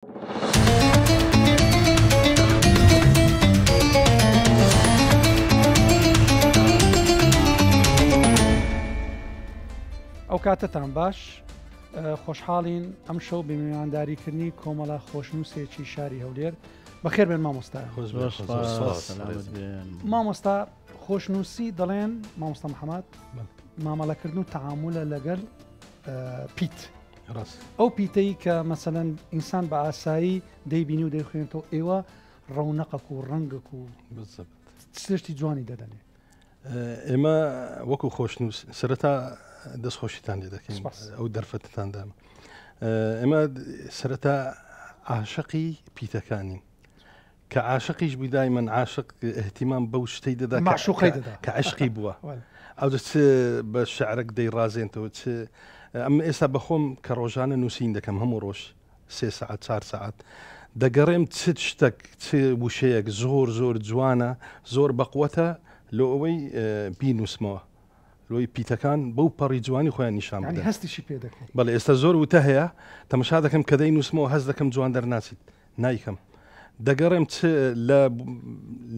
ئەو کاتتان باش خۆشحاڵین ئەم شەو بە میوانداریکردنی کۆمەڵە خۆشنووسێکی شاری هەولێر بەخێر بێن مامۆستا. مامۆستا خۆشنووسی دەڵێن مامۆستا محەممەد مامەڵەکردن و تەعاملە لەگەڵ پیت ئەو پیتەی کە مەسەلەن ئینسان بە ئاسایی دەیبینی و دەیخوێنێتەوە ئێوە ڕەونەقەک و ڕەنگەک و شتی جوانی دەدەنێ. ئێمە وەکو خۆشنووس سەرەتا دەستخۆشیتان لێ دەکەین ئەو دەرفەتتاندام. ئێمە سەرەتا عاشقی پیتەکانین کە عاشقیش بوویدای من عاشق احتیمام بەو شتەی دەدا کە عشقی بووە ئەو بە شعرێک دەیڕازێنەوە ئەم ئێستا بەخۆم کە ڕۆژانە نووسین دەکەم هەموو ڕۆژ 3 ساعت 4 ساعت دەگەڕێم چ شتێک چ وشەیەک زۆر جوانە زۆر بەقوەتە لۆ ئەوەی بینوسمەوە لۆی پیتەکان بەو پەڕی جوانی خۆیان نیشان بدەن. هەستیشی پێ دەکەین. بەڵێ ئێستا زۆر وتە هەیە تەماشا دەکەم کە دەی نووسمەوە هەست دەکەم جوان دەرناچیت نایکەم دەگەڕێم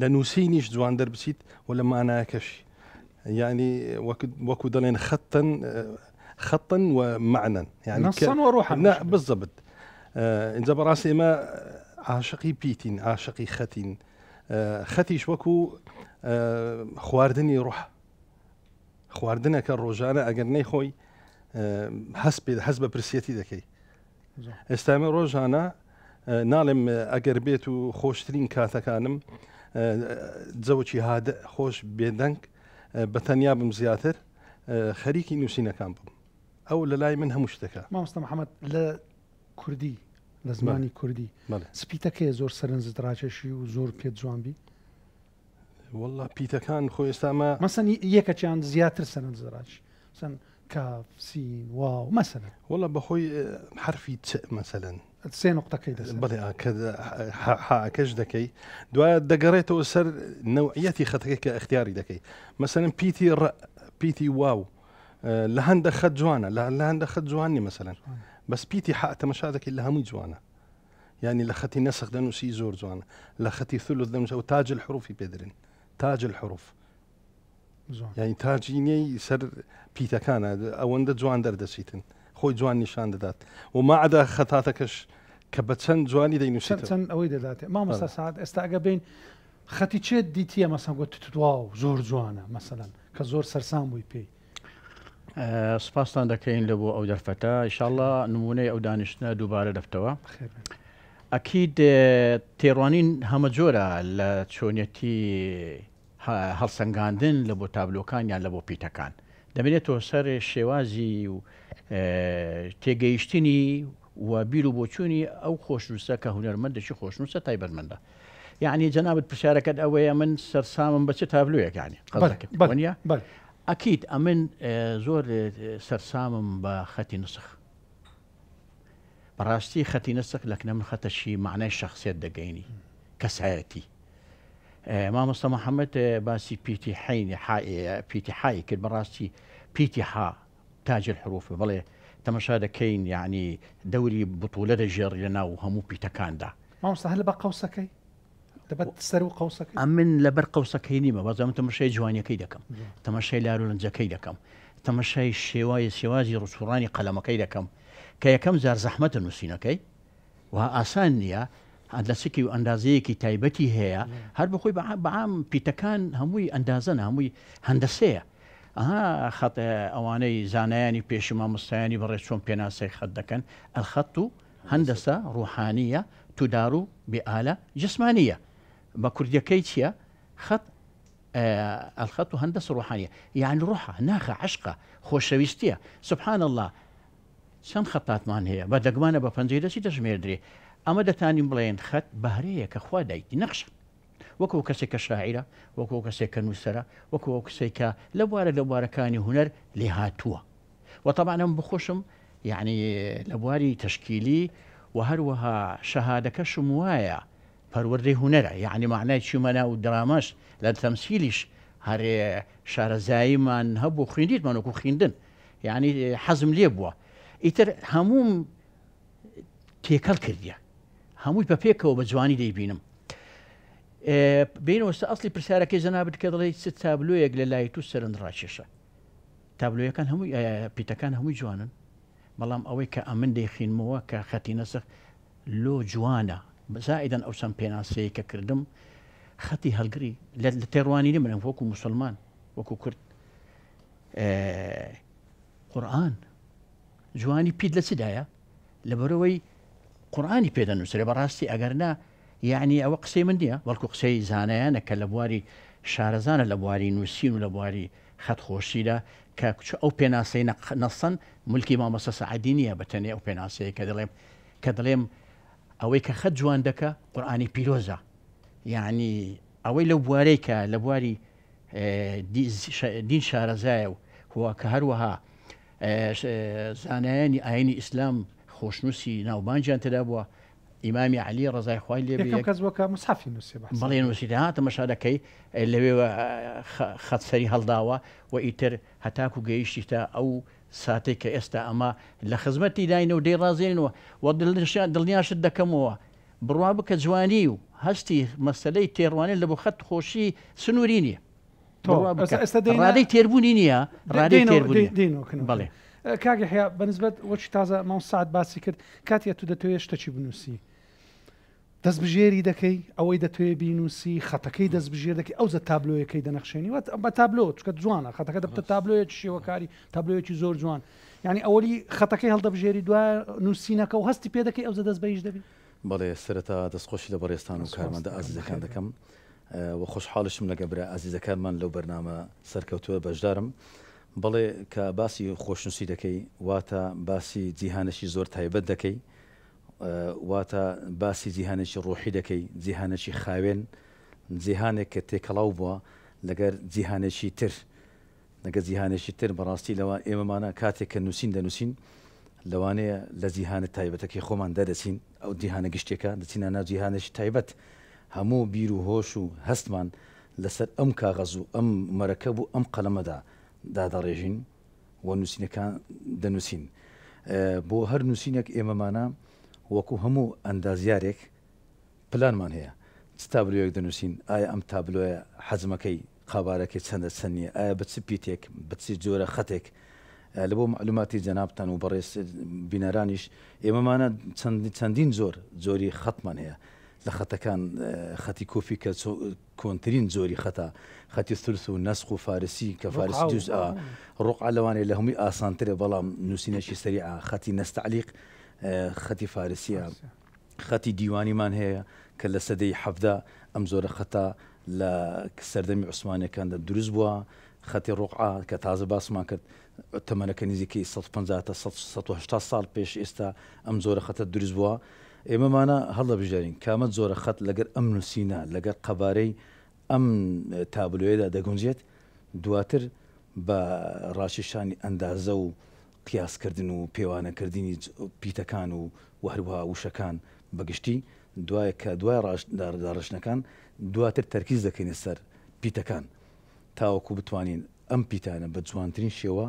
لە نووسینیش جوان دەربچیت و لە مانایەکەشی یعنی وەکو دەڵێن خەتن و معنەن يعني بالضبط. اینجا بەڕاستی ئێمە عاشقی پیتین عاشقی خەتین خەتیش وەکو خواردنی ڕوح خواردنەکە ڕۆژانە ئەگەر نەیخۆی هەست بە پرسیەتی دەکەی. ئێستا ئێمە ڕۆژانە ناڵێم ئەگەر بێت و خۆشترین کاتەکانم جەوەکی هادە خۆش بێدەنگ بە تەنیا بم زیاتر خەریکی نووسینەکان بم ئەو لە لای من هەموو شتەکە. مامۆستا محەممەد لە کوردی لە زمانی کوردی سپیتەکەی زۆر سەرنجت ڕاکێشی و زۆر پێت جوانبی؟ والله پیتەکان خۆی ئێستامە مەسەن یەکەچیان زیاتر سەرنجڕاش سن کاف سین واو مەسەن والله بەخۆی حرفی چ مەسەلەن 3 نقطەکەی دەست بڵێ حاکەش دەکەی دوایە دەگەڕێتەوە سەر نەوعیەتی خەتەکەی کە اختیاری دەکەی مەسەلەن پیتی واو لە هەندە خەت جوانە لە هەندە خەت جوانی مەسەلەن بەس پیتی تەماشا دەکەی لە هەمووی جوانە يعني لە خەتی نەسخ دەنووسی زۆر جوانە لە خەتی ثلث دەنووسە و تاج الحروفی پێدرن تاج الحروف يعني تاجینەی سەر پیتەکانە ئەوەندە جوان دەردەچیتن خۆی جوان نیشان دەدات و ماعدا خەتاتەکەش کە بە چەند جوانی دەینووسێت چەند ئەوەی دەدات. مامۆستا سعد ئێستا ئەگە بین خەتی چێت دیتیە مەسەن گوت واو زۆر جوانە مەسەلەن کە زۆر سەرسام بووی پێی. سپاسان دەکەین لە بۆ ئەو دەرفەتە ئینشاءالله نمونەی ئەو دانیشتنە دووبارە دەفتەوە. ئەکید تێڕوانین هەمە جۆرە لە چۆنیەتی هەڵسەنگاندن لە بۆ تابلۆکان یان لە بۆ پیتەکان دەبێتەوە سەر شێوازی و تێگەیشتنی و بیر و بۆچوونی ئەو خۆشنووسە کە هونەرمەندێکی خۆشنووسە تایبەتمەندە. یعنی جەنابەت پرسیارەکەت ئەوەیە من سەرسامم بەچ تابلۆیەک یانی قەزەکەت ئەکید ئەمن زۆر سەرسامم بە خەتی نسخ بەڕاستی خەتی نسخ لەکنە من خەتەشی معنای شخصیت دەگەینی کەسایەتی. مامۆستا محەممەد باسی پیتی حایی کرد بەڕاستی پیتی ها تاج الحروف بڵێ تەماشا دەکەین یعنی دەوری بتوولە دەژێڕی لە ناو هەموو پیتەکاندا. مامۆستا هەل بە قەوسەکەی دەبێت سەر و قەوسەکەی ئەمن لەبەر قەوسەکەی نیمە بەزانم تەماشای جوانیەکەی دەکەم تەماشای لارولەنجەکەی دەکەم تەماشای شێوازی ڕوسوڕانی قەلەمەکەی دەکەم کە یەکەم جار زەحمەتە نووسینەکەی و ئاسان نییە ئەندەسێکی و ئەندازەیەکی تایبەتی هەیە هەر بخۆی بەعام پیتەکان هەمووی ئەندازەن هەمووی هەندەسەیە خەت ئەوانەی زانایانی پێشی مامۆستایانی بەڕێ چۆن پێناسەی خەت دەکەن الخەت و هەندەسە ڕوحانیە تودار بآلة جسمانية بكرديكي چییە خەت الخەت و هەندەسە ڕوحانیە يعني روحە ناخە عشقە خۆشەویستیە سبحان الله چەند خەتاتمان هەیە بە دەگمانە بە پەنجەی دەچی دەژمێردرێ ئەمە دەتانین بڵێن خەت بەهرەیە کە خوا دایتی نەخشە وەکو کەسێک کە شاعیرە وەکو کەسێک کە نووسەرە وەکو کەسێک کە لە بوارە لە بوارەکانی هونەر لێ هاتووە وطبعا ئەم بخۆشم يعني لە بواری تەشکیلی و هەروەها شەهادەکەشم وایە پەروەردەی هونەرە يعني معنای چیمەنا و درامەش لە تەمسیلیش هەرێ شارەزاییمان هەبوو خوێندیتمان وەکو خوێندن يعني حەزم لێ بووە ئیتر هەموم تێکەڵ کردیە هەمووی بە پێکەوە بە جوانی دەیبینم. بینەوەستا ئەسلی پرسیارەکەی جەنابەت کە دەڵێ چ تابلۆیەک لە لای تو سەرنج ڕاکێشە. تابلۆیەکان هەمووی پیتەکان هەمووی جوانن، بەڵام ئەوەی کە ئەمن دەیخینمەوە کە خەتی نەسخ لۆ جوانە، زائیدەن ئەو چەند پێناسەیە کە کردم خەتی هەڵگری لە تێڕوانی منم وەکو موسڵمان وەکو کورد. قورئان جوانی پیت لە چدایە؟ لەبەرەوەی قورئانی پێدەنووسێ بەڕاستی ئەگەرنا یعنی ئەوە قسەی من نییە، بەڵکو قسەی زانایانە کە لە بواری شارەزانە لە بواری نووسین و لە بواری خەتخۆشیدا کە ئەو پێناسەی نەسەن ملکی مامۆستا سەعەدی نییە بەتەنێ ئەو پێناسەیە کە دەڵێم ئەوەی کە خەت جوان دەکە قورئانی پیرۆزە. یعنی ئەوەی لەو بوارەی کە لە بواری دین شارەزایە و کە هەروەها زانایانی ئاینی ئیسلام خۆشنووسی ناوبانجیان تێدا بووە، ئیمامی عەلی ڕەزای خوای لێ بێ کەس وەکە مصحفی نووسێ بەڵێ نووسیدا تەماشا دەکەی لەوێ خەت سەری هەڵداوە و ئیتر هەتاکو گەیشتیتە ئەو ساتێک کە ئێستا ئەمە لە خزمەتی داینە و دەی ڕازێنەوە و دڵنیاشت دەکەمەوە بڕوا بکە جوانی و هەستی مەسەلەی تێڕوانین لە بۆ خەت خۆشی سنووری نییە، ڕادەی تێربوونی نییە، ڕادەی تێربوونی. بەڵێ کاگە حیا بەنسبەت وەچی تازە ماوە ساعت باسی کرد کاتێک تو دەتوێت شتێکی بنووسی دەستبژێری دەکەی ئەوەی دەتوێت بینوسی خەتەکەی دەستبژێر دەکەی ئەو زە تابلۆیەکەی دەنەخشێنی بە تابلۆ چکە جوانە خەتەکە دەبتە تابلۆیەکی شێوەکاری تابلۆیەکی زۆر جوان، یعنی ئەوەی خەتەکەی هەڵدەبژێری دوای نووسینەکە و هەستی پێ دەکەی ئەو زە دەست بەیش دەبی. بەڵێ سەرەتا دەستخۆشی لە بەڕێستان و کارمەندە ئازیزەکان دەکەم و خۆشحاڵشم لەگە برا ئازیزەکانمان لەو بەرنامە سەرکەوتووە بەشدارم. بەڵێ کە باسی خۆشنووسی دەکەی واتە باسی جیهانەشی زۆر تایبەت دەکەی، واتە باسی جیهانێکی ڕۆحی دەکەی، جیهانێکی خاوێن، جیهانێک کە تێکەڵاو بووە لەگەر جیهانێکی تر لەگە جیهانێکی تر. بەڕاستی لەوان ئێمەمانە کاتێک کە نووسین دەنووسین لەوانەیە لە جیهانە تایبەتەکەی خۆمان دەدەچین، ئەو جیهانە گشتێکە دەچینە ناو جیهانێکی تایبەت. هەموو بیر و هۆش و هەستمان لەسەر ئەم کاغەز و ئەم مەرەکەب و ئەم قەلەمەدا دادەڕێژین و نووسینەکان دەنووسین. بۆ هەر نووسینێک ئێمەمانە وەکو هەموو ئەندازیارێک پلانمان هەیە چ تابلۆیەک دەنووسین، ئایا ئەم تابلۆیە حەزمەکەی قابارەکەی چەندە چەندە، ئایا بە چ پیتێک بە چ جۆرە خەتێک. لە بۆ معلوماتی جەنابتان و بەڕێز بینەرانیش ئێمەمانە چەندین زۆری خەتمان هەیە لە خەتەکان. خەتی کۆفی کە کۆنترین زۆری خەتە، خەتی ثلث و نەسخ و فارسی کە فارسی جوز ڕوقع لەوانەیە لە هەمووی ئاسانترە، بەڵام نووسینەشی سەریعە. خەتی نەستەعلیق خەتی فارسیە. خەتی دیوانیمان هەیە کە لە سەدەی حەفدا ئەم زۆرە خەتە لە سەردەمی عوسمانیەکاندا دروست بووە. خەتی ڕوقع کە تازە باسمان کرد تەمەنەکە نزیکەی 150 تا 180 ساڵ پێش ئێستا ئەم زۆرە خەتە دروست بووە. ئێمەمانە هەڵە بژارین کامەت زۆرە خەت لەگەر ئەم نووسینە لەگەر قەبارەی ئەم تابلۆیەدا دەگونجێت، دواتر بە ڕاشیشانی ئەندازە و قیاسکردن و پێوانەکردنی پیتەکان و هەروەها وشەکان بەگشتی دوای کە دوای ڕاشداڕشنەکان دواتر تەرکیز دەکەینە سەر پیتەکان تاوەکو بتوانین ئەم پیتانە بە جوانترین شێوە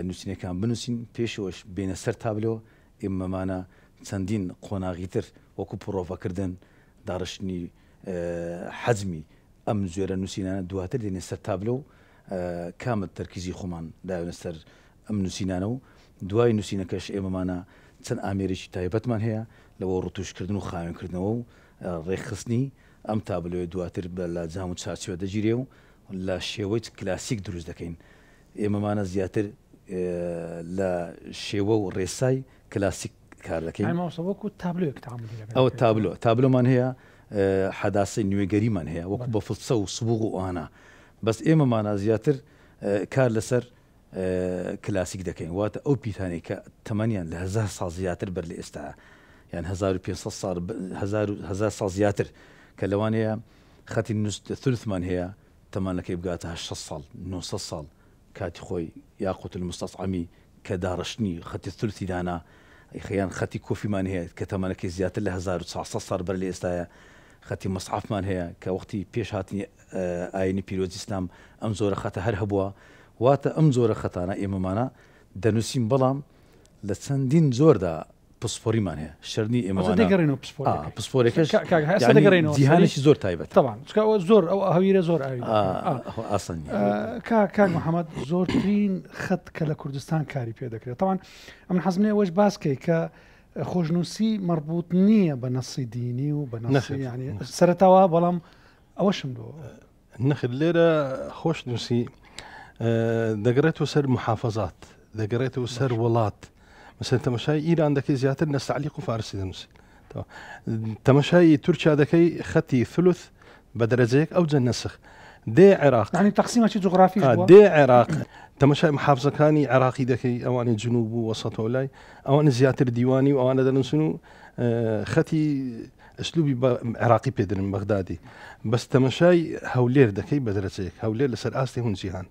نووسینەکان بنووسین، پێشەوەش بینە سەر تابلۆ. ئێمەمانە چەندین قۆناغیتر وەکو پرۆڤەکردن داڕشتنی حەزمی ئەم زۆرە نووسینانە دواتر دێنێ سەر تابلۆ کامل تەرکیزی خۆمان داوێنە سەر ئەم نووسینانە و دوای نووسینەکەش ئێمەمانە چەند ئامێرێکی تایبەتمان هەیە لەوە ڕوتوشکردن و خاوێنکردنەوە و ڕێکخستنی ئەم تابلۆی دواتر بە لە جام و چاچوە دەگیرێ و لە شێوەی کلاسیک دروست دەکەین. ئێمەمانە زیاتر لە شێوە و ڕێسای کلاسیک کار دەکەین. ئەو تابلۆمان هەیە، حەداسەی نوێگەریمان هەیە وەکو بە فڵسە و سبوغ و ئانا، بەس ئێمەمانە زیاتر کار لەسەر کلاسیک دەکەین، واتە ئەو پیتانەی کە تەمەنیان لە 1000 ساڵ زیاتر بەر لە ئێستا، یان 1500 ساڵ زیاتر، کە لەوانەیە خەتی ثلثمان هەیە تەمانەکەی بگاتە 800 ساڵ 900 ساڵ کاتی خۆی یاقوت المستەصعەمی کە داڕشتنی خەتی ثلثی دانا. خەیان خەتی کۆفیمان هەیە کە تەمانەکەی زیاتر لە 1400 ساڵ بەر لە ئێستاە. خەتی مەصحەفمان هەیە کە وەختی پێش هاتنی ئاینی پیرۆزی ئیسلام ئەم زۆرە خەتە هەر هەبووە. واتە ئەم زۆرە خەتانە ئێمەمانە دەنووسین، بەڵام لە چەندین زۆردا پسپۆریمان هەیە شەرنی ئێمەگەڕێنەوە پسپۆرێکش جیهانێکی زۆر تایبەت طبعا زۆر ئەو هەویرە زۆر ئاسان کاک محەممەد زۆرترین خەت کە لە کوردستان کاری پێ دەکرێت طبعا ئەمن حەزمێ ئەوەش باسکەی کە خۆشنووسی مربوط نییە بە نەسی دینی و بە نەسی ینی سەرەتاوە بەڵام ئەوەشم دۆ نەخر لێرە خۆشنووسی دەگەڕێتەوە سەر محافەزات دەگەڕێتەوە سەر وڵات مثلا تەمەشای ئیران دەکەی زیاتر نەستەعلیق و فارسی دەنووسی تەمەشای تورکیا دەکەی خەتی ثلث بە دەرەجەیەک ئەو جە نەسخ دێ عێراق ینی تەقسیمەکی جوغرافیش دێ عێراق تەمەشای محافزەکانی عێراقی دەکەی ئەوانی جنوب و وەسەط و لای ئەوانە زیاتر دیوانی و ئەوانە دەنووسن و خەتی ئەسلوبی عێراقی پێدرن بەغدادی بەس تەمەشای هەولێر دەکەی بە دەرەجەیەک هەولێر لەسەر ئاستی هون جیهان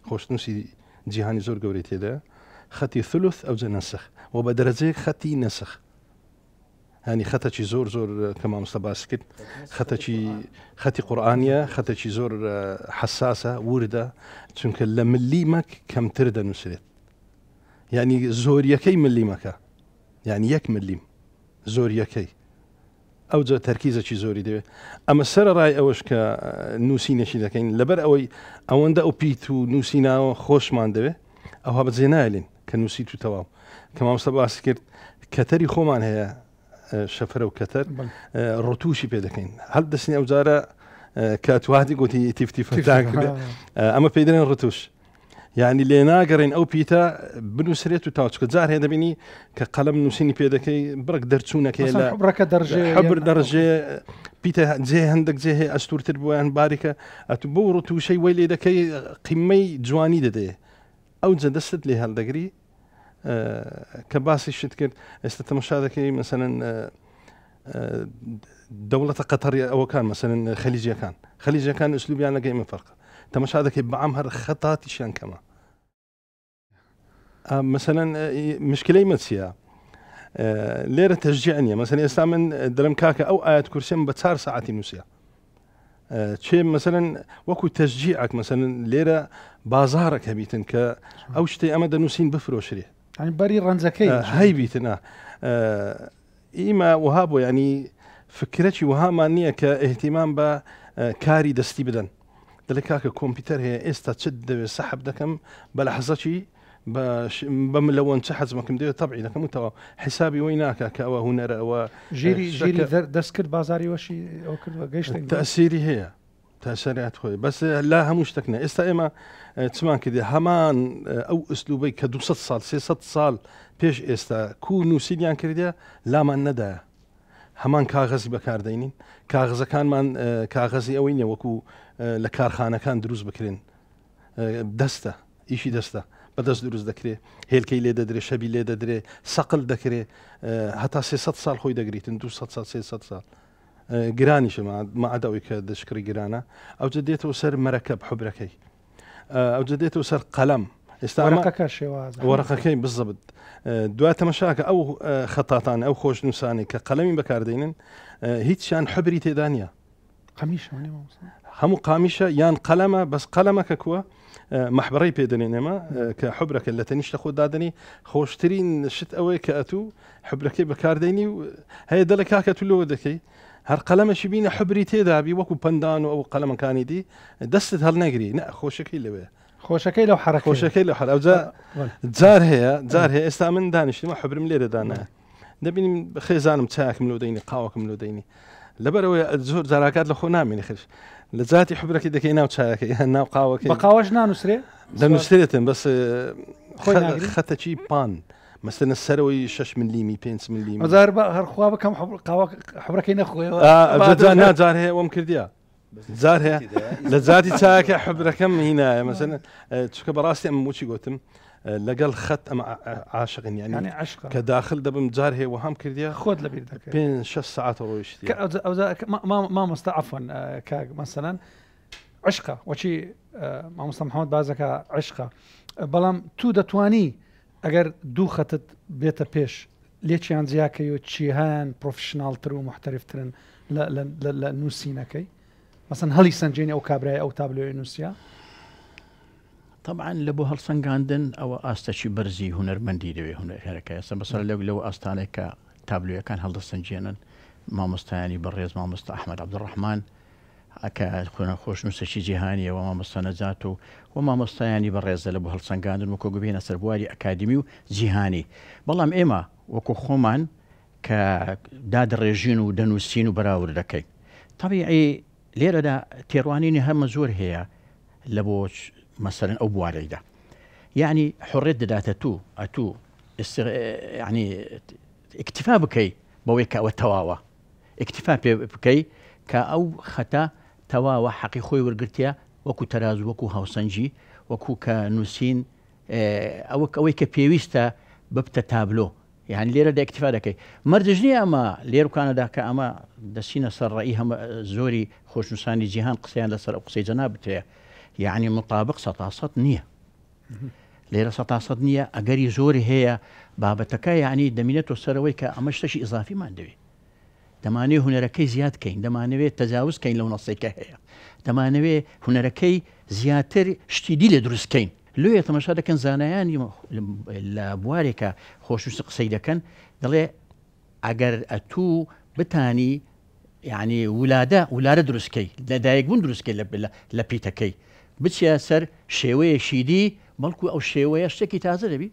خۆشنووسی جیهانی زۆر گەورەی تێدا خەتی ثلث ئەو جە نەسخ و بە دەرەجەیەک خەتی نەسخ هەنی خەتەکی زۆر زۆر کە مامۆستا باس کرد خەتی قورئانیە خەتەکی زۆر حساسە وردە چونکە لە ملیمەک کەمتر دەنووسرێت یعنی زۆریەکەی ملیمەکە یعنی یەک ملیم زۆریەکەی ئەو جە تەرکیزەکی زۆری دەوێت ئەمە سەرڕای ئەوەش کە نووسینەشی دەکەین لەبەر ئەوەی ئەوەندە ئەو پیت و نووسیناوە خۆشمان دەوێت ئەوها بەجێ نایلین کە نووسیت و تەواو کە مامۆستا باس کرد کەتەری خۆمان هەیە شەفرە و کەتەر ڕۆتوشی پێ دەکەین هەڵ دەستنی ئەو جارە کە توهاتی گوتی تیفتیفەتان ئەمە پێی دەڵێن ڕۆتوش یعنی لێ ناگەڕێن ئەو پیتە بنووسرێت و تاوچکە جار هەیە دەبینی کە قەلەم نووسینی پێ دەکەی بڕک دەرچوونەکەی لە حبرەکە حبر دەڕژێ پیتە جێ هەندێک جێ هەیە ئەستورتر بۆیان باریکە ئەتو بۆ ڕۆتوشەی وەی لێ دەکەی قیمەی جوانی دەدەیە ئەو جە دەستت لێ هەڵدەگری کە باسی شت کرد ئێستا تەماشا دەکەی مەسەلەن دەوڵەتە قەتەری ئەوەکان مەسەلەن خەلیجەکان ئەسلوبیان لەگەی من فەرقە تەماشا دەکەی بەعام هەر خەتاتیشیان کەمە مەسەلەن مشکلەی مەچیە لێرە تەشجیع نیە مەسەلەن ئێستا من دەڵێم کاکە ئەو ئاەت کورسیم بە 4 ساعتی نووسە چێ مەسەلەن وەکو تەشجیعک مەسەلەن لێرە بازارێک هەبیتن کە ئەو شتەی ئەمە دەنووسین بفرۆشرێ بەری ڕەنجەکەی هەیبیتنە ئیمە وها بۆ ینی فکرەی وهامان نییە کە ئەهتیمان بە کاری دەستی بدەن دەڵێ کاکە کۆمپیوتەر هەیە ئێستا چ دەوێت سەحب دەکەم بە لە حەزەکی بەم لەوەن چه حەزمەکەم دەوێت تەبعی دەکەم و تەواو حیسابی وەی ناکە کە ئەوە هوەرە ئەوە ژیری دەست کرد بازاری وەشی ئەو کردوە گەیشت تەسیری هەیە تاسەریات خۆی بەس لا هەموو شتێکنە ئێستا ئێمە چمان کردی هەمان ئەو ئەسلوبەی کە 200 ساڵ 300 ساڵ پێش ئێستا کو نووسیدیان کردە لامان نەدایە هەمان کاغەزی بەکاردەینین کاغزەکانمان کاغەزی ئەوەی نیە وەکو لە کارخانەکان دروست بکرێن دەستە ئیشی دەستە بەدەست دروست دەکرێت هێلکەی لێ دەدرێت شەبی لێ دەدرێت سەقل دەکرێت هەتا 300 ساڵ خۆی دەگریتن 200 ساڵ 300 ساڵ گرانیشە مادەوەی کە دەشکری گرانە ئەو جە دێتەوە سەر مەرەکەب حبرەکەی ئەو جە دێتەوە سەر قەلەم ئێستا وەرەقەکەی بزەبت دوای تەمەشاکە ئەو خەتاتان ئەو خۆش نووسانی کە قەلەمی بەکاردێنن هیچیان حبری تێدا نیە هەموو قامیشە یان قەلەمە بەس قەلەمەکە کووە مەحبڕەی پێدەنێن ئێمە کە حبرەکە لە تەنیشتە خۆ دادنی خۆشترین شت ئەوەی کە ئەتوو حبرەکەی بەکاردێنی و هەیە دەڵە کاکە تو لەوە دەکەی هەر قەلەمەشی بینە حبری تێدابی وەکو پندان و ئەو قەلەمەکانی دی دەستت هەڵ نەگری نە خۆشەکەی لەوێ خۆشەکەی لەو حرە خۆشەکەی لە حەر جار هەیە ئێستا من دانیشتمە حبرم لێرەدانە دەبینیم خێزانم چاکم لۆ دەینی قاوەکەم لۆ دەینی لەبەرەوەی زۆر جاراکات لە خۆ نامێنی خش لە جاتی حبرەکەی دەکەی ناو چاکەی ناو قاوەکەی بە قاوەش نانووسێ دەنووسێتن بەس خەتەکی پان مەسەنە سەرەوەی 6 ملیمی 5 ملیمی زار هەرخوا بکەم حبرەکەی نەخۆیەوە ناجار هەیە وەم کردیا زار هەیە لە جاتی چاکە حبرەکەم هینایە مەسەن چکە بەڕاستی ئەم موچی گوتم لەگەڵ خەت ئەمە عاشقن یعنی عشق کە داخل دەبم جار هەیە وهام کردیا خۆت لەبیر دەکەی 5-6 ساعات ڕۆیشتی مامۆستا عەفوەن کاک مەسەلەن عشقە وەچی مامۆستا محەممەد بازەکە عشقە بەڵام تو دەتوانی ئەگەر دوو خەتت بێتە پێش لێکیان جیاکەی و چیهان پرۆفشناڵتر و محتەرفترن لە نووسینەکەی مەسەن هەڵی سنجێنی ئەو کابرای ئەو تابلۆی نووسیا طبعا لبو هەڵسەنگاندن ئەوە ئاستەی بەرزی هوەرمەندی دەوێ هوەرەکە ئێستا بەسەر لەو ئاستانێک کە تابلویەکان هەڵدەسەنجێنن مامۆستایانی بەڕێز مامۆستا ئەحمەد عەبدوڕەحمان کە خۆشنووسێکی جیهانیەوە مامۆستا نەجات و مامۆستایانی بەڕێزە لە بۆ هەڵسەنگاندن وەکو ببێنە سەربواری ئەکادمی و جیهانی. بەڵام ئێمە وەکو خۆمان کە دادڕێژین و دەنووسین و بەراورد دەکەین. طبیعی لێرەدا تێڕوانینی هەمە زۆر هەیە لە بۆ مەسەرن ئەو بوارەیدا. یعنی حڕێت دەداتە ئەتوو ینی ئیکتیفا بکەی بەوەی کە ئەوە تەواوە، ئیکتیفا پێ بکەی کە ئەو خەتە تەواوە حەقی خۆی وەرگرتیە وەکو تەراز وەکو هاوسەنجی وەکو کە نووسین ئەوەی کە پێویستە ببتە تابلۆ. یعنی لێرە دا ئیکتیفا دەکەی. مەرجژنی ئەمە لێرکانەدا کە ئەمە دەچینە سەر ڕێی هەمە زۆری خۆشنووسانی جیهان قسەیان لەسەر ئەو قسەی جەنابت هەیە. یعنی مطابق 100% نییە. لێرە 100% نییە. ئەگەری زۆری هەیە بابەتەکە یعنی دەمینێتەوە سەرەوەی کە ئەمە شتێکی ئیزافیمان دەوێت. دەمانوێت هوەرەکەی زیاد کەین، دەمانەوێت تەجاوزکەین لەو نەسێکە هەیە، دەمانەوێت هوەرەکەی زیاتر شتیدی لێ دروستکەین. لێ تەماشا دەکەن زانایانی لە بوارێکە خۆشنووسی قسەی دەکەن دەڵێ ئەگەر ئەتوو بتانی یعنی ولادە دروستکەی لەدایکبوون دروستکەی لە پیتەکەی بچە سەر شێوەیەکی دی بەڵکو ئەو شێوەیە شتێکی تازە دەبی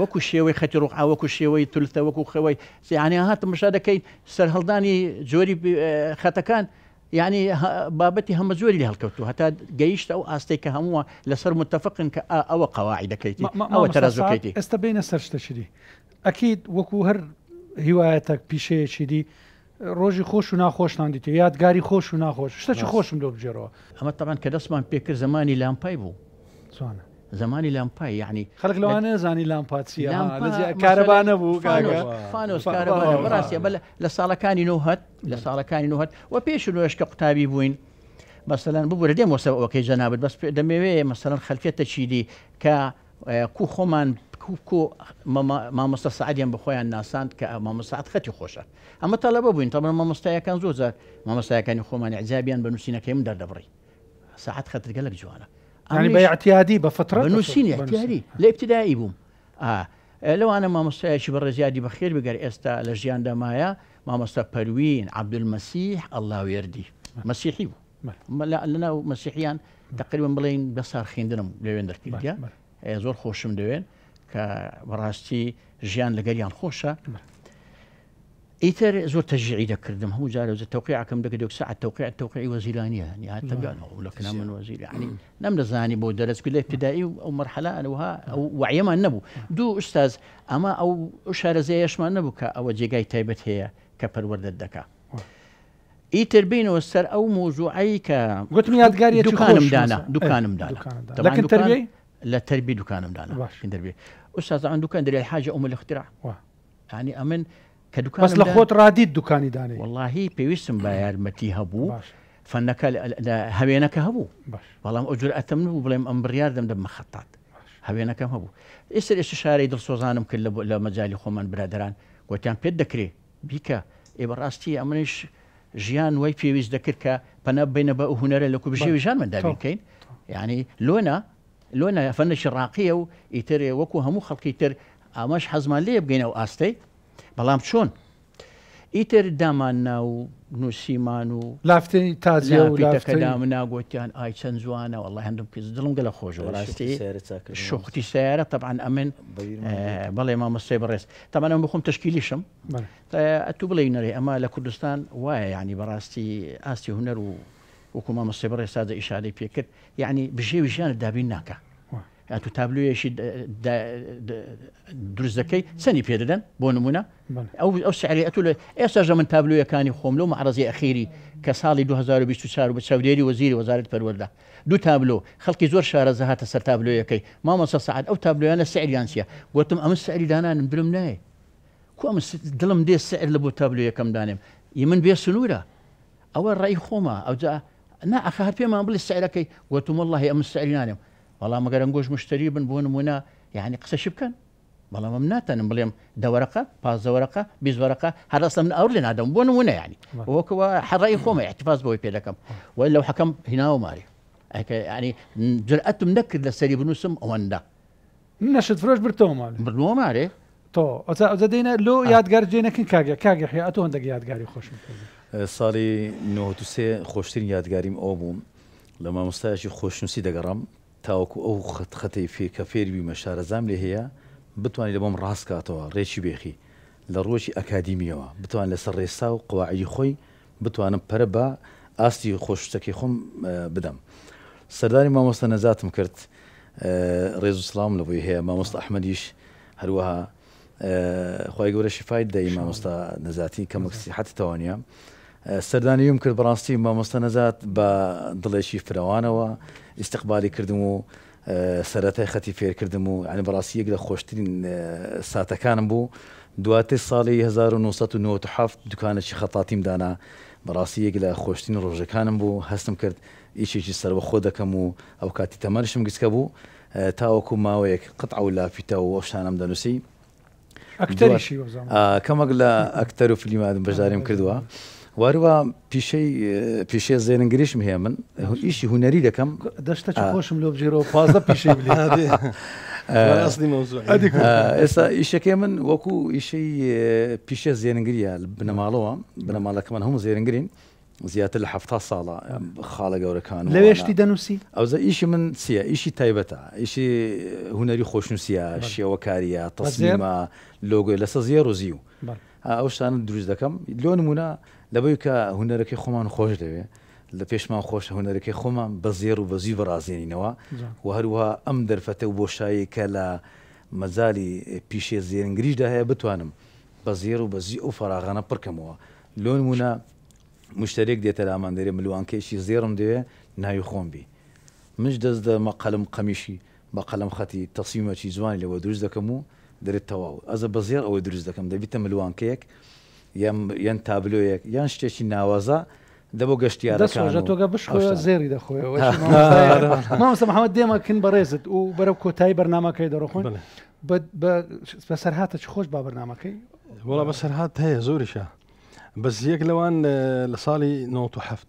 وەکو شێوەی خەتی ڕوقا وەکو شێوەی تولتە وەکو خەوەی یعنی هاتم مشا دەکەین سەر هەڵدانی جۆری خەتەکان یعنی بابەتی هەمە زۆری لە هەڵکەوتو هەتا گەیشتە ئەو ئاستەی کە هەمووە لەسەر متتەفقن کە ئەوە قەواعی دەکەیتی ئەوە تەرازۆکەیتی. ئێستا بینە سەر شتەشی دی ئەکید وەکو هەر هیوایەتە پیشەیەکی دی ڕۆژی خۆش و ناخۆشتان دیتە یادگاری خۆش و ناخۆش شتێکی خۆشم لۆ بجێرەوە. ئەمە تەبان کە دەستمان پێکرد زمانی لامپای بوو زمانی لامپای یعنی خەڵک لەوانە زانی لامپاتچیە کارەبانە بوو فانۆس کارەبانە بەڕاستیە بە لە ساڵەکانی نوهەت و پێش نوێشکە قوتابی بووین مەسەلەن ببوورە دێم وەسەوەکەی جەنابەت بەس دەمەوێت مەسەلەن خەلفێتە چیدی کە کو خۆمان مامۆستا سەعەدیان بەخۆیان ناساند کە مامۆستات خەتی خۆشە ئەمە تەڵەبە بووین تەڵەن مامۆستایەکان زۆر جار مامۆستایەکانی خۆمانی عجابیان بە نووسینەکەی من دەردەبڕی ساعت خەتت گەلک جوانە يعني باعتيادي بفترة بنوسيني اعتيادي لا ابتدائي بوم لو انا ما مستشي بالرزيادي بخير بقر استا لجيان دمايا ما مست بروين عبد المسيح الله يردي مسيحي لا لنا مسيحيان تقريبا بلين بصار خيندنم لوين دركيا زور خوشم دوين كبراستي جيان لقريان خوشه إيتر زور تشجيعي دكردم هو جاري وزي التوقيع كم دك ساعة توقيع وزيرانية يعني هذا لكن من وزير يعني نمر زاني بو درس كله ابتدائي أو مرحلة أنا وها أو وعي ما النبو دو أستاذ أما أو أشار زي إيش ما النبو أو جيجاي تايبت هي كبر ورد الدكا إيتر بينه السر أو موضوعي قلت مي يادقارية دكان مدانا لكن تربية لا تربية دكان مدانا تربية أستاذ عنده كان دري الحاجة الاختراع يعني أمن بس لخوت راديد دكاني داني والله بيوسم باير متي هبو فنك هبينك هبو والله أجر أتمنه بلام أمبريار دم مخطط هبينك هبو إيش استشاري دل سوزانم كل مجالي خومن برادران وتيان بيد ذكري بيكا إبراستي أمنش جيان وي بيويز ذكرك بناب بين بقى هنر لكو بشي وجان من دابين كين يعني لونا فنش الراقية ويتر وكو همو خلق يتر أماش حزمان ليه بقينا وآستي بەڵام چۆن ئیتر داماننا و نووسیمان و لافتنی تازیە و لافتەکەدا مناگوتیان ئای چەند جوانە وەڵڵای هەندم کەس دڵم گەلە خۆش ڕاستی شوختی سیارە طبعا ئەمن بەڵێ مامۆستای بەڕێز طبعا ئەم بخۆم تشکیلیشم ئەتوو بڵێ نەرێ ئەمە لە کوردستان وایە یعنی بەڕاستی ئاستی هونەر و وەکو مامۆستای بەڕێز سادە ئیشارەی پێکرد یعنی بژێوی ژیانت دابین ناکە تو تابلویەشی دروست دەکەی چەندی پێدەدەن بۆ نمونە ئەو سعری ئەتوو ئێستاژە من تابلویەکانی خۆم لەو معرەزی ئەخیری کە ساڵی 2024 بە چاودێری وەزیری وەزارەت پەروەردە دوو تابلۆ خەڵکی زۆر شارەزە هاتە سەر تابلویەکەی مامۆستا سەعەد ئەو تابلویانە سعریان چییە وتم ئەمە سعری دانانم درم نایە کو ئەمە دڵم دێ سعر لە بۆ تابلویەکەم دانێم من بێ سنوورە ئەوە ڕای خۆمە ئەوجا ناخە هەر پێمان بڵێ سعرەکەی وتم والله ئەمە سعری نانێم والله مەگەر ئەنگۆش مشتری بن بۆ نمونە یعنی قسەشی بکەن بەڵام ئەم ناتەنم بڵێم 10 وەرەقە 15 وەرەقە 20 وەرەقە هەر ئەسڵ من ئەوڕ لێ نادەم بۆ نمونە یعنی وەکەوە حەڕای خۆمە احتفاظ بەوەی پێ دەکەم وە لەو حەکەم هیناوە ماری يعني جرأتم نكد لسري بنوسم أوندا نشد فروش برتوم برنو ماري تو أزدينا لو يادگار جينا كن كاجي حياته عندك يادگاري خوش ساڵی 93 خۆشترین یادگاریم ئەو بووم لە مامۆستایەکی خۆشنووسی دەگەڕام تاوەکو ئەو خەتەی کە فێربی مە شارەزام لێ هەیە بتوانانی لە بۆم ڕاستکاتەوە ڕێکی بێخی لە ڕۆژی ئەکادیمیەوە بتوان لەسەر ڕێستا و قواعدی خۆی بتوانم پەرە بە ئاستی خۆشتەکەی خۆم بدەم. سەردانی مامۆستا نەزاتم کرد ڕێز و سڵام لەبووی هەیە مامۆستا ئەحمەدیش هەروەها خی گەورە شیفای دەی مامۆستا نەزاتی کە مەکسیحەتی تەوانە سەردانیم کرد بەڕاستی مامۆستا نەزات بە دڵێکی فرەوانەوە ئیستقبالی کردم و سەرەتای خەتی فێرکردم و ینی بەڕاستی یەک لە خۆشترین ساتەکانم بوو. دواتر ساڵی 1997 دوکانێکی خەتاتیم دانا بەڕاستی یەک لە خۆشترین ڕۆژەکانم بوو هەستم کرد ئیشێکی سەربەخۆ دەکەم و ئەو کاتی تەمەنشم گسکە بوو تاوەکو ماوەیەک قەتع و لافیتە و شتانم دەنووسی کەمەک لە ئەکتەر و فیلمادم بەشداریم کردووە واروە پیشەی زێنگریشم هەیە من ئیشی هوەری دەکەم دەشتە خۆشم لۆ بژێرەوە پازدە پیشەی ئێستا ئیشەکەی من وەکو ئیشەی پیشە زێنگریە بنەماڵەوە بنەماڵەکەمان هەموو زێنگرین زیاتر لە 7 ساڵە خاڵە گەورەکان لەوێشتی دەنووسی ئەوزە ئیشی من چییە ئیشی تایبەتە ئیشی هوەری خۆشنووسیە شێوەکاریە تەسلیمە لۆگۆی لەسەر زیێر و زی و ئەو شتانە دروست دەکەم لۆ نمونە لەبەوەی کە هوەرەکەی خۆمان خۆش دەوێت لە پێشمان خۆش هوەرەکەی خۆمان بە زێر و بەزی بەڕازێنینەوە و هەروەها ئەم دەرفەتە و بۆشایی کە لە مەزالی پیشێ زێرنگریشدا هەیە بتوانم بە زێر و بەزی ئەو فەراغانە پڕکەمەوە لۆ نمونە مشتێک دێتە لامان دەرێ ملوانکێشی زێرم دەوێ ناوی خۆم بی منش دەست دەمە قەلم قەمیشی بە قەلم خەتی تەسیمەکی جوانی لەوە دروست دەکەم و دەرێت تەواو ئەزە بە زێر ئەوە دروست دەکەم دەبیتە ملوانکەیەک یان تابلۆیەک یان شتێکی ناوازە دەبۆ گەشتیارەکە بشخۆ زێری دەخۆیەوە مامۆستا محەممەد دێمە کن بەڕێزت و بەرەو کۆتایی بەرنامەکەی دەڕۆخۆن بە سەرهاتە چ خۆش با بەرنامەکەی وڵا بە سەرهات هەیە زۆریشە بەس یەک لەوان لە ساڵی 97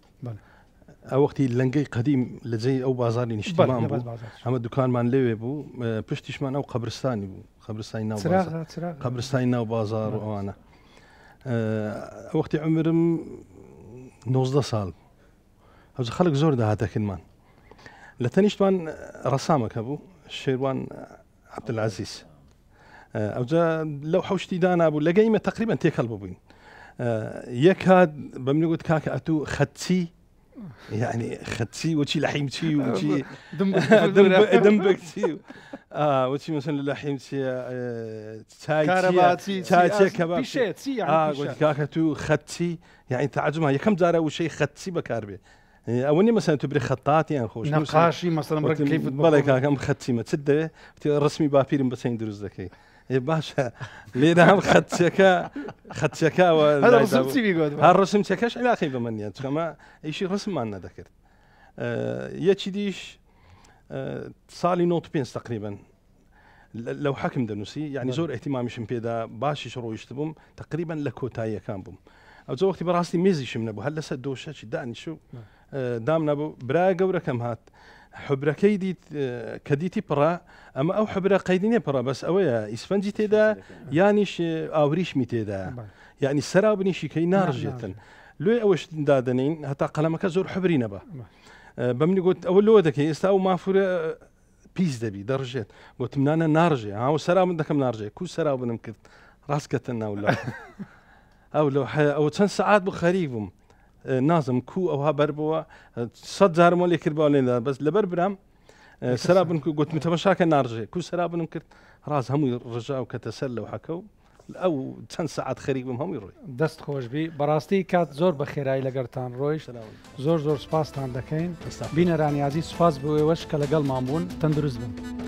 ئەو وەختی لەنگەی قەدیم لە جێی ئەو بازاری نیشتمان بوو ئەمە دوکانمان لێوێ بوو پشتیشمان ئەو قەبرستانی بوو قەبرستانی ناو بازار و ئەوانە وەختی عمرم 19 ساڵ ئەوز خەڵک زۆر داهاتەکردمان لە تەنیشتوان ڕەسامەکە بوو شێروان عەبدولعەزیز ئەوجا لەو حەوشتی دانابوو لەگەیمە تقریبا تێکەڵ ببووین یەک هات بە منی گوت کاکە ئەتوو خەتچی يعني خدتي وشي لحيمتي وشي دمبكتي وشي مثلا لحيمتي كهرباتي تاي كباب بيشيتي يعني قلت كاكتو خدتي يعني تعجبها هي كم زاره وشي خدتي بكاربي اولني مثلا تبري خطاط يعني خوش نقاشي مثلا كيف بالك كم خدتي ما تسد رسمي بابير بسين دروز ذكي باشا لينا هم خدتك هذا رسمتي بيقول هالرسم تكاش على خيبه مني كما اي شيء رسم ما لنا ذكرت يتشديش صالي نوت بينس تقريبا لو حكم دنوسي يعني زور اهتمامي شمبيدا باشي شرو يشتبهم تقريبا لكوتايه كان بهم او زو وقتي براسي ميزي شمنا بو هلا سدوشه داني شو دامنا بو برا قورة كم هات حبرة كيدي كديتي برا اما او حبرة قيديني برا بس اويا اسفنجي تيدا يانيش اوريش مي تيدا يعني السرابني شي كي نار جدا لو اوش دادنين هتا قلمك زور حبرينا با بمني قلت اول لو دكي استاو ما فور بيس دبي درجات قلت منانا نارجي هاو سراب دكم نارجي كو سراب نمكت راسكتنا ولا او لو او 10 ساعات بخريبهم نازم كو او بربوا صد زار مولي كربالين بس لبربرام سراب قلت متمشاك نارجي كو سراب نمكت راس هم رجعوا كتسلوا وحكوا او 10 ساعات خريبهم هم يروي دست خوش بي براستي كات زور بخيراي لگرتان رويش زور سپاس تان دكين بين راني عزيز سپاس بو وش كلگل مامون تندرز بن